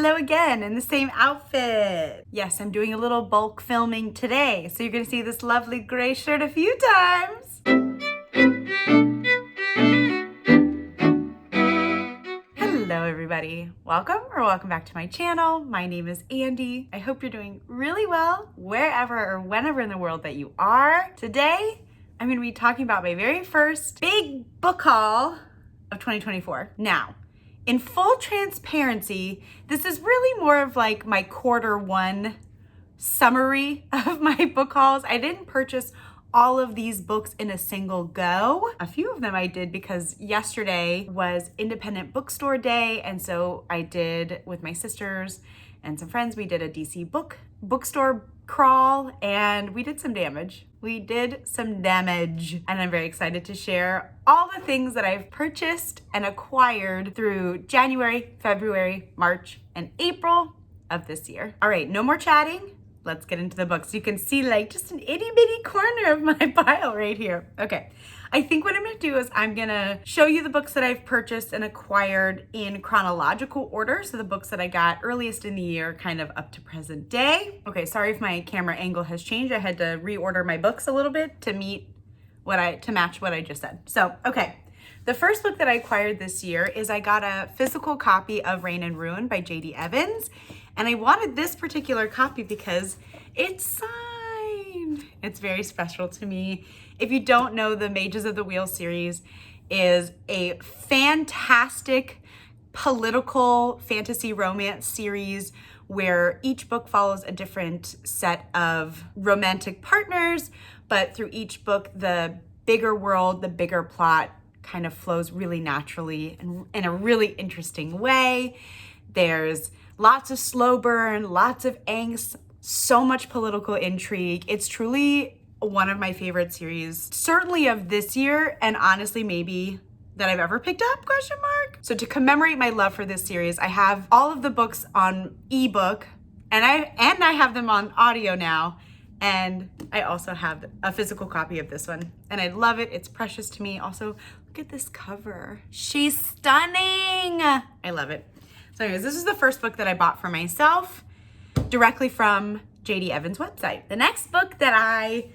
Hello again in the same outfit. Yes, I'm doing a little bulk filming today, so you're gonna see this lovely gray shirt a few times. Hello everybody. Welcome back to my channel. My name is Andy. I hope you're doing really well wherever or whenever in the world that you are. Today, I'm gonna be talking about my very first big book haul of 2024. Now, in full transparency, this is really more of like my quarter one summary of my book hauls. I didn't purchase all of these books in a single go. A few of them I did because yesterday was Independent Bookstore Day, and so I did with my sisters and some friends, we did a DC bookstore crawl, and we did some damage. And I'm very excited to share all the things that I've purchased and acquired through January, February, March, and April of this year. All right, no more chatting. Let's get into the books. You can see like just an itty bitty corner of my pile right here. Okay, I think what I'm gonna do is I'm gonna show you the books that I've purchased and acquired in chronological order. So the books that I got earliest in the year, kind of up to present day. Okay, sorry if my camera angle has changed. I had to reorder my books a little bit to match what I just said. So, okay. The first book that I acquired this year is I got a physical copy of Reign and Ruin by J.D. Evans. And I wanted this particular copy because it's signed. It's very special to me. If you don't know, the Mages of the Wheel series is a fantastic political fantasy romance series where each book follows a different set of romantic partners, but through each book, the bigger world, the bigger plot kind of flows really naturally and in a really interesting way. There's lots of slow burn, lots of angst, so much political intrigue. It's truly one of my favorite series, certainly of this year, and honestly maybe that I've ever picked up, ? So to commemorate my love for this series, I have all of the books on ebook, and I have them on audio now. And I also have a physical copy of this one, and I love it. It's precious to me. Also, look at this cover. She's stunning. I love it. So anyways, this is the first book that I bought for myself directly from J.D. Evans' website. The next book that I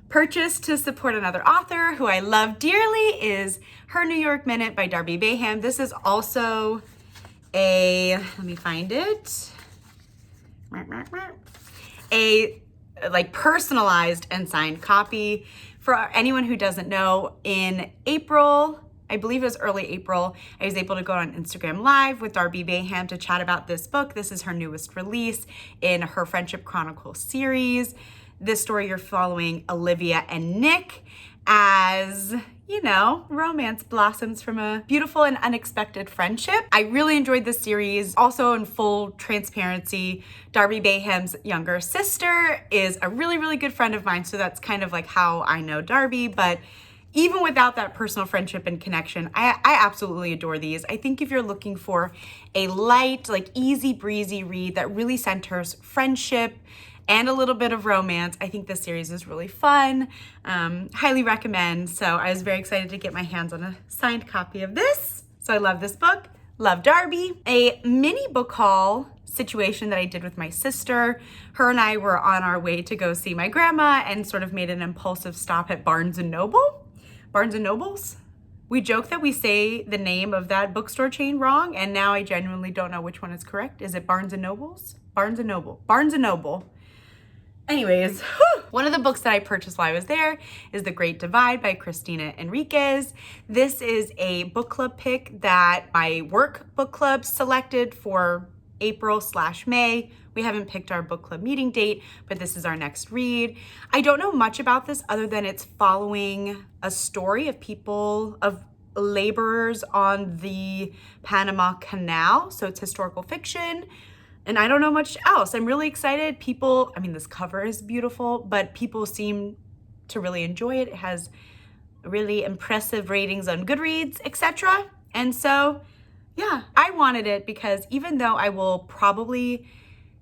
purchased to support another author who I love dearly is Her New York Minute by Darby Bayham. This is also let me find it, a like personalized and signed copy. For anyone who doesn't know, in April, I believe it was early April, I was able to go on Instagram Live with Darby Bayham to chat about this book. This is her newest release in her Friendship Chronicles series. This story, you're following Olivia and Nick as, you know, romance blossoms from a beautiful and unexpected friendship. I really enjoyed this series. Also, in full transparency, Darby Bayham's younger sister is a really, really good friend of mine. So that's kind of like how I know Darby. But even without that personal friendship and connection, I absolutely adore these. I think if you're looking for a light, like easy breezy read that really centers friendship and a little bit of romance, I think this series is really fun. Highly recommend. So I was very excited to get my hands on a signed copy of this. So I love this book, love Darby. A mini book haul situation that I did with my sister. Her and I were on our way to go see my grandma and sort of made an impulsive stop at Barnes & Nobles. We joke that we say the name of that bookstore chain wrong, and now I genuinely don't know which one is correct. Is it Barnes & Nobles? Barnes & Noble. Anyways, one of the books that I purchased while I was there is The Great Divide by Christina Enriquez. This is a book club pick that my work book club selected for April/May. We haven't picked our book club meeting date, but this is our next read. I don't know much about this other than it's following a story of laborers on the Panama Canal. So it's historical fiction. And I don't know much else. I'm really excited. This cover is beautiful, but people seem to really enjoy it. It has really impressive ratings on Goodreads, etc. And so, yeah, I wanted it because even though I will probably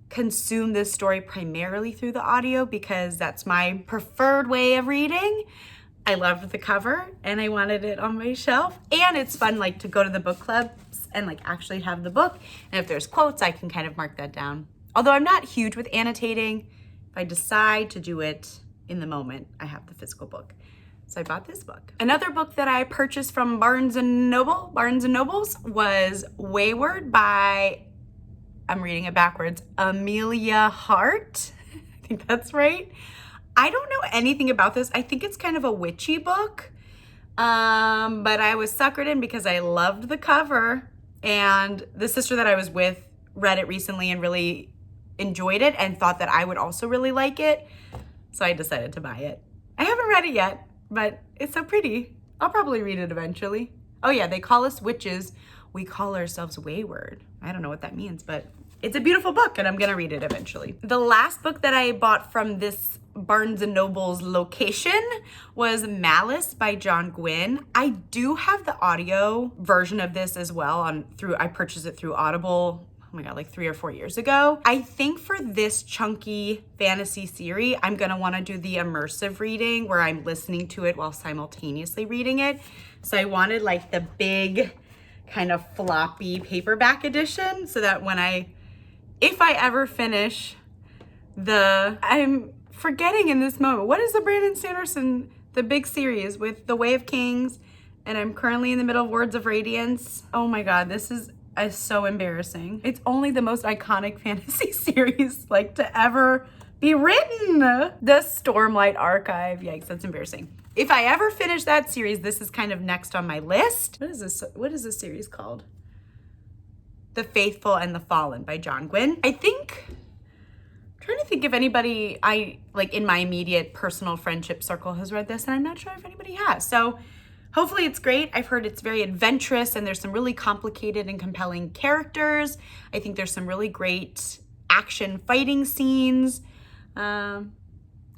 consume this story primarily through the audio because that's my preferred way of reading, I loved the cover and I wanted it on my shelf. And it's fun, like, to go to the book clubs and like actually have the book. And if there's quotes, I can kind of mark that down. Although I'm not huge with annotating, if I decide to do it in the moment, I have the physical book. So I bought this book. Another book that I purchased from Barnes and Nobles was Wayward by, I'm reading it backwards, Amelia Hart. I think that's right. I don't know anything about this. I think it's kind of a witchy book, but I was suckered in because I loved the cover, and the sister that I was with read it recently and really enjoyed it and thought that I would also really like it. So I decided to buy it. I haven't read it yet, but it's so pretty. I'll probably read it eventually. Oh yeah, they call us witches. We call ourselves Wayward. I don't know what that means, but it's a beautiful book and I'm gonna read it eventually. The last book that I bought from this Barnes & Noble's location was Malice by John Gwynne. I do have the audio version of this as well I purchased it through Audible. Oh my God, like 3 or 4 years ago. I think for this chunky fantasy series, I'm gonna wanna do the immersive reading where I'm listening to it while simultaneously reading it. So I wanted like the big kind of floppy paperback edition so that if I ever finish I'm forgetting in this moment, what is the Brandon Sanderson, the big series with The Way of Kings, and I'm currently in the middle of Words of Radiance. Oh my God, this is so embarrassing. It's only the most iconic fantasy series like to ever be written. The Stormlight Archive. Yikes, that's embarrassing. If I ever finish that series, this is kind of next on my list. What is this series called? The Faithful and the Fallen by John Gwynne. I'm trying to think if anybody in my immediate personal friendship circle has read this, and I'm not sure if anybody has. So hopefully it's great. I've heard it's very adventurous and there's some really complicated and compelling characters. I think there's some really great action fighting scenes.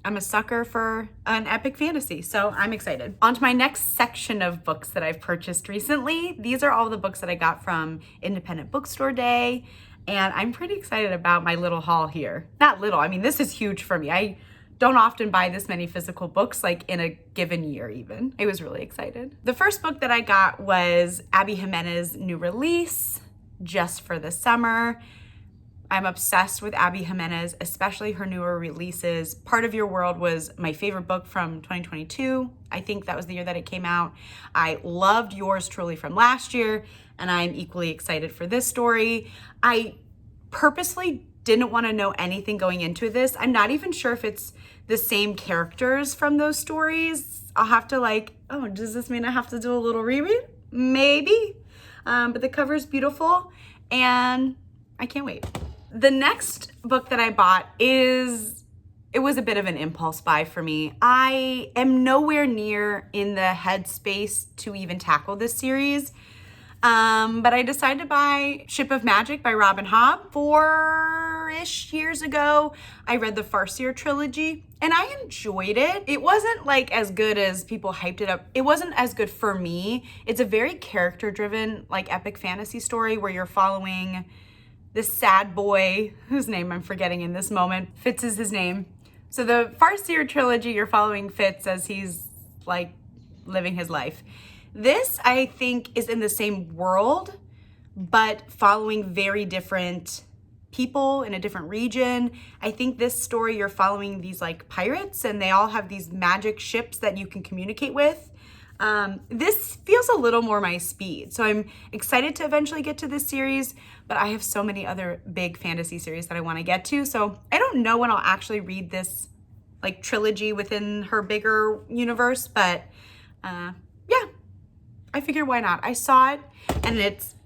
I'm a sucker for an epic fantasy, so I'm excited. On to my next section of books that I've purchased recently. These are all the books that I got from Independent Bookstore Day, and I'm pretty excited about my little haul here. Not little, I mean, this is huge for me. I don't often buy this many physical books like in a given year even. I was really excited. The first book that I got was Abby Jimenez's new release, Just for the Summer. I'm obsessed with Abby Jimenez, especially her newer releases. Part of Your World was my favorite book from 2022. I think that was the year that it came out. I loved Yours Truly from last year, and I'm equally excited for this story. I purposely didn't want to know anything going into this. I'm not even sure if it's the same characters from those stories. I'll have to does this mean I have to do a little reread? Maybe. But the cover's beautiful and I can't wait. The next book that I bought it was a bit of an impulse buy for me. I am nowhere near in the headspace to even tackle this series. But I decided to buy Ship of Magic by Robin Hobb. 4-ish years ago, I read the Farseer trilogy and I enjoyed it. It wasn't like as good as people hyped it up. It wasn't as good for me. It's a very character-driven, like epic fantasy story where you're following this sad boy, whose name I'm forgetting in this moment. Fitz is his name. So the Farseer trilogy, you're following Fitz as he's like living his life. This, I think, is in the same world, but following very different people in a different region. I think this story, you're following these like pirates and they all have these magic ships that you can communicate with. This feels a little more my speed. So I'm excited to eventually get to this series, but I have so many other big fantasy series that I want to get to. So I don't know when I'll actually read this like trilogy within her bigger universe, but yeah, I figured why not? I saw it and it's,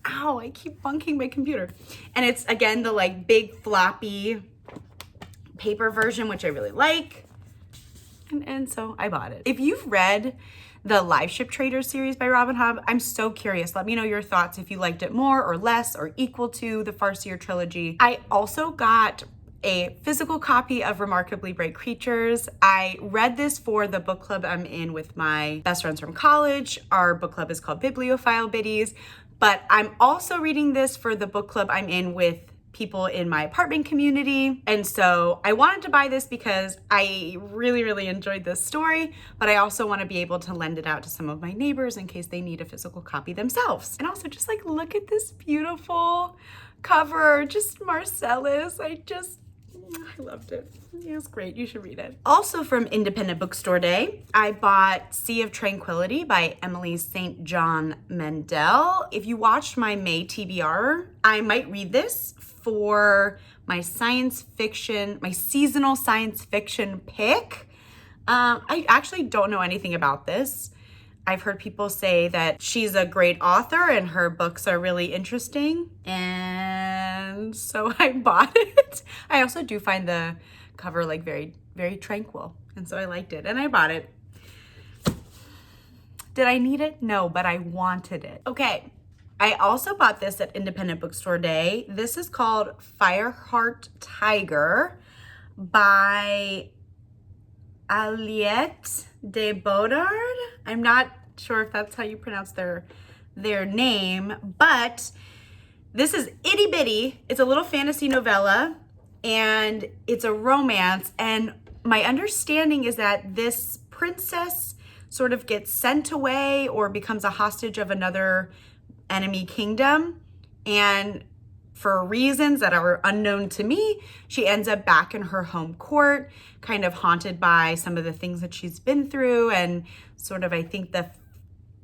ow, I keep bunking my computer. And it's again, the like big floppy paper version, which I really like. And so I bought it. If you've read the Live Ship Trader series by Robin Hobb, I'm so curious. Let me know your thoughts if you liked it more or less or equal to the Farseer trilogy. I also got a physical copy of Remarkably Bright Creatures. I read this for the book club I'm in with my best friends from college. Our book club is called Bibliophile Biddies, but I'm also reading this for the book club I'm in with people in my apartment community. And so I wanted to buy this because I really, really enjoyed this story, but I also want to be able to lend it out to some of my neighbors in case they need a physical copy themselves. And also just like, look at this beautiful cover, just Marcellus. I loved it. It was great. You should read it. Also from Independent Bookstore Day, I bought Sea of Tranquility by Emily St. John Mandel. If you watched my May TBR, I might read this for my seasonal science fiction pick. I actually don't know anything about this. I've heard people say that she's a great author and her books are really interesting. And so I bought it. I also do find the cover like very, very tranquil. And so I liked it and I bought it. Did I need it? No, but I wanted it. Okay. I also bought this at Independent Bookstore Day. This is called Fireart Tiger by Aliette de Bodard. I'm not sure if that's how you pronounce their name, but this is itty bitty. It's a little fantasy novella and it's a romance. And my understanding is that this princess sort of gets sent away or becomes a hostage of another enemy kingdom. And for reasons that are unknown to me, she ends up back in her home court, kind of haunted by some of the things that she's been through and sort of, I think, the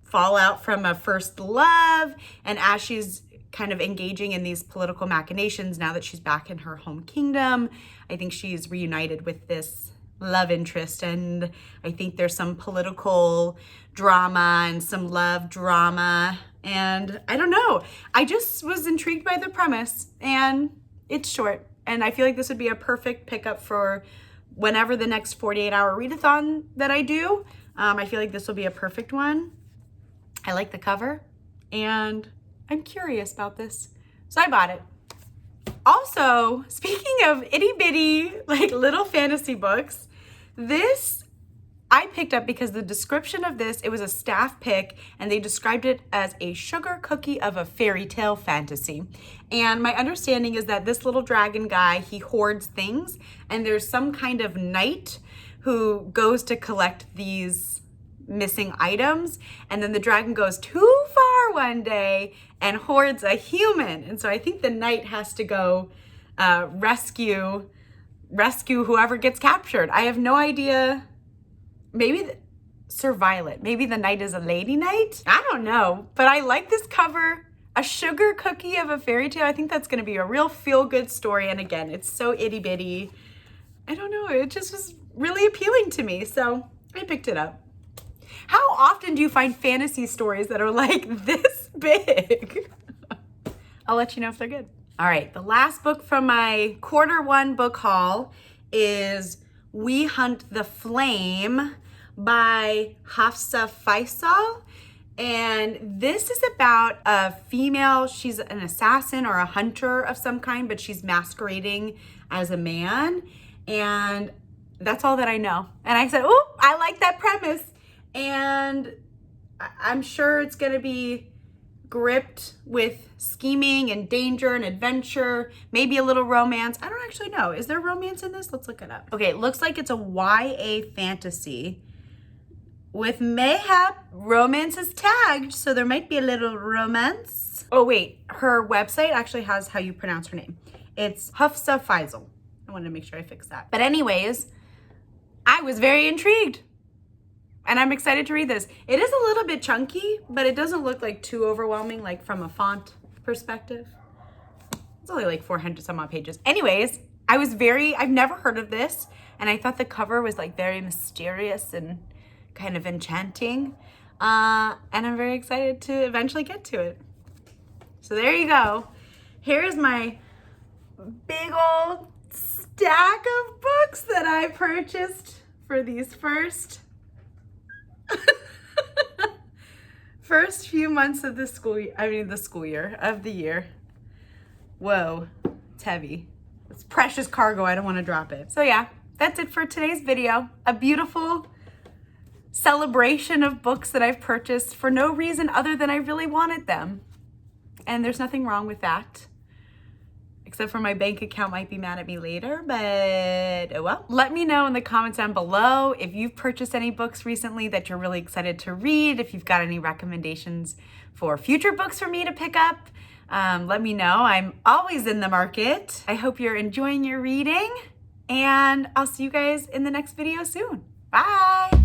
fallout from a first love. And as she's kind of engaging in these political machinations, now that she's back in her home kingdom, I think she's reunited with this love interest. And I think there's some political drama and some love drama. And I don't know, I just was intrigued by the premise and it's short. And I feel like this would be a perfect pickup for whenever the next 48-hour readathon that I do. I feel like this will be a perfect one. I like the cover and I'm curious about this. So I bought it. Also, speaking of itty bitty, like little fantasy books, this I picked up because the description of this, it was a staff pick and they described it as a sugar cookie of a fairy tale fantasy. And my understanding is that this little dragon guy, he hoards things and there's some kind of knight who goes to collect these missing items. And then the dragon goes too far one day and hoards a human. And so I think the knight has to go rescue whoever gets captured. I have no idea. Maybe Sir Violet. Maybe the knight is a lady knight. I don't know, but I like this cover. A sugar cookie of a fairy tale. I think that's going to be a real feel-good story. And again, it's so itty bitty. I don't know. It just was really appealing to me. So I picked it up. How often do you find fantasy stories that are like this big? I'll let you know if they're good. All right. The last book from my quarter 1 book haul is We Hunt the Flame by Hafsa Faisal. And this is about a female, she's an assassin or a hunter of some kind, but she's masquerading as a man. And that's all that I know. And I said, oh, I like that premise. And I'm sure it's going to be gripped with scheming and danger and adventure, maybe a little romance. I don't actually know. Is there romance in this? Let's look it up. Okay, it looks like it's a YA fantasy with mayhap romance is tagged, so there might be a little romance. Oh wait, her website actually has how you pronounce her name. It's Hafsa Faisal. I wanted to make sure I fixed that. But anyways, I was very intrigued. And I'm excited to read this. It is a little bit chunky, but it doesn't look like too overwhelming, like from a font perspective. It's only like 400 some odd pages. Anyways, I've never heard of this. And I thought the cover was like very mysterious and kind of enchanting. And I'm very excited to eventually get to it. So there you go. Here's my big old stack of books that I purchased for these first few months of the school year, of the year. Whoa, it's heavy. It's precious cargo. I don't want to drop it. So yeah, that's it for today's video. A beautiful celebration of books that I've purchased for no reason other than I really wanted them. And there's nothing wrong with that, except except for my bank account might be mad at me later, but oh well. Let me know in the comments down below if you've purchased any books recently that you're really excited to read, if you've got any recommendations for future books for me to pick up. Let me know. I'm always in the market. I hope you're enjoying your reading, and I'll see you guys in the next video soon. Bye.